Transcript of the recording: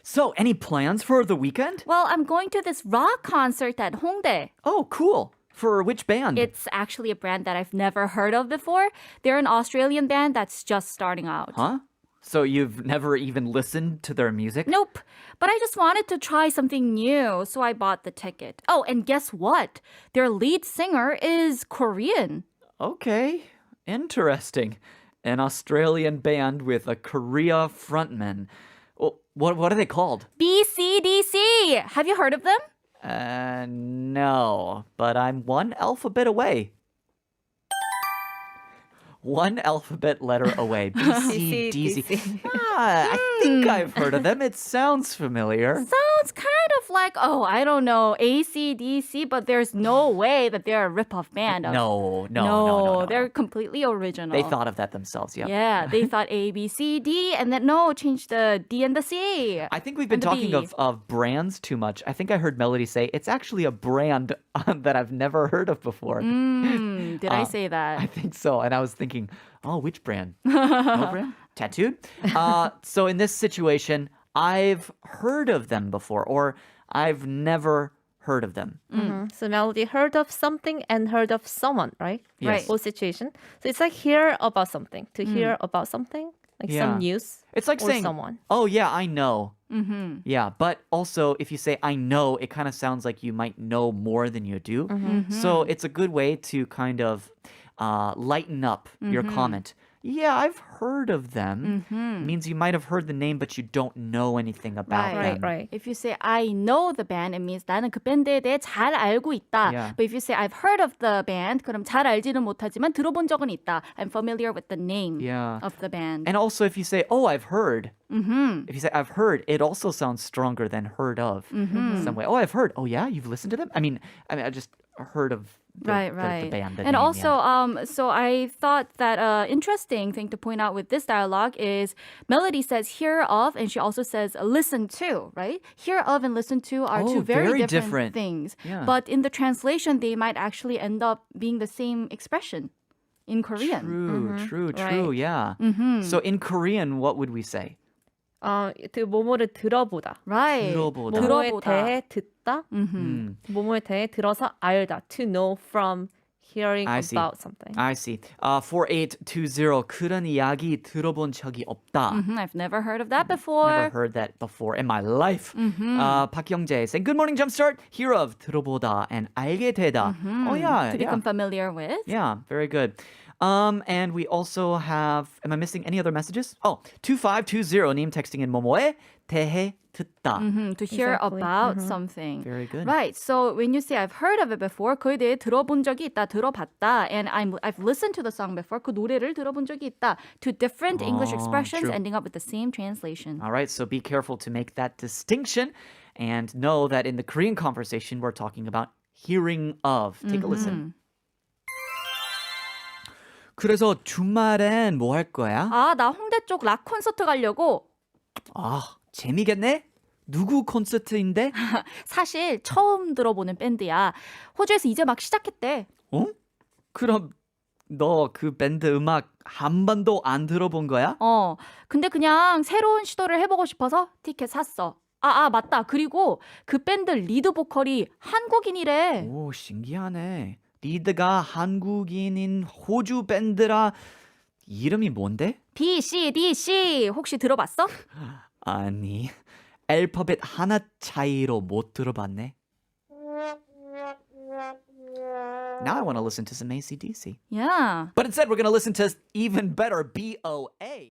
So, any plans for the weekend? Well, I'm going to this rock concert at Hongdae. Oh, cool. For which band? It's actually a brand that I've never heard of before. They're an Australian band that's just starting out. Huh? So you've never even listened to their music? Nope. But I just wanted to try something new, so I bought the ticket. Oh, and guess what? Their lead singer is Korean. Okay, interesting. An Australian band with a Korea frontman. Well, what are they called? BCDC. Have you heard of them? No, but I'm one alphabet away. One alphabet letter away. B, C, D, Z. I think I've heard of them. It sounds familiar. Sounds kind of like, I don't know, AC/DC, but there's no way that they're a rip-off band. No. They're completely original. They thought of that themselves, yeah. Yeah, they thought A, B, C, D, and then change the D and the C. I think we've been and the talking B. of brands too much. I think I heard Melody say it's actually a brand that I've never heard of before. Did I say that? I think so. And I was thinking, which brand? No brand? Tattooed? So in this situation, I've heard of them before, or I've never heard of them. So Melody heard of something and heard of someone, right? Yes. Right. Both situation. So it's like hear about something. To hear about something, like Yeah. some news. It's like or saying, someone. oh yeah, I know. Mm-hmm. Yeah, but also if you say I know, it kind of sounds like you might know more than you do. So it's a good way to kind of lighten up your comment. Yeah, I've heard of them. Means you might have heard the name, but you don't know anything about them. Right. If you say I know the band, it means 나는 그 밴드에 대해 잘 알고 있다. Yeah. But if you say I've heard of the band, 그럼 잘 알지는 못하지만 들어본 적은 있다. I'm familiar with the name Yeah. of the band. And also if you say, I've heard. If you say I've heard, it also sounds stronger than heard of in some way. Oh, I've heard. Oh yeah, you've listened to them? I mean I just heard of the band. The and name, also, yeah. so I thought that interesting thing to point out with this dialogue is Melody says hear of, and she also says listen to, right? Hear of and listen to are two very different things. Yeah. But in the translation, they might actually end up being the same expression in Korean. True, Right. yeah. So in Korean, what would we say? 뭐뭐를 들어보다. Right. 들어보다. 뭐뭐에 대해 듣다. 뭐뭐에 대해 들어서 알다. To know from hearing I see. about something. I see. 4820 그런 이야기 들어본 적이 없다. I've never heard of that before. Never heard that before in my life. 박경재 saying, Good morning, Jumpstart. Hear of, 들어보다, and 알게 되다. Oh, yeah. To become familiar with. Yeah, very good. And we also have, am I missing any other messages? 2520님 texting in 뭐뭐에 대해 듣다. To hear Exactly. about something. Very good. Right. So when you say I've heard of it before, 그에 대해 들어본 적이 있다, 들어봤다, and I've listened to the song before, 그 노래를 들어본 적이 있다. Two different English expressions true. ending up with the same translation. All right, so be careful to make that distinction and know that in the Korean conversation, we're talking about hearing of. Take a listen. 그래서 주말엔 뭐 할 거야? 나 홍대 쪽 락 콘서트 가려고. 재미겠네? 누구 콘서트인데? 사실 처음 들어보는 밴드야. 호주에서 이제 막 시작했대. 그럼 너 그 밴드 음악 한 번도 안 들어본 거야? 근데 그냥 새로운 시도를 해보고 싶어서 티켓 샀어. 맞다. 그리고 그 밴드 리드 보컬이 한국인이래. 오, 신기하네. 리드가 한국인인 호주 밴드라 이름이 뭔데? BCDC 혹시 들어봤어? 아니, 알파벳 하나 차이로 못 들어봤네. Now I want to listen to some AC/DC. Yeah. But instead we're going to listen to even better BOA.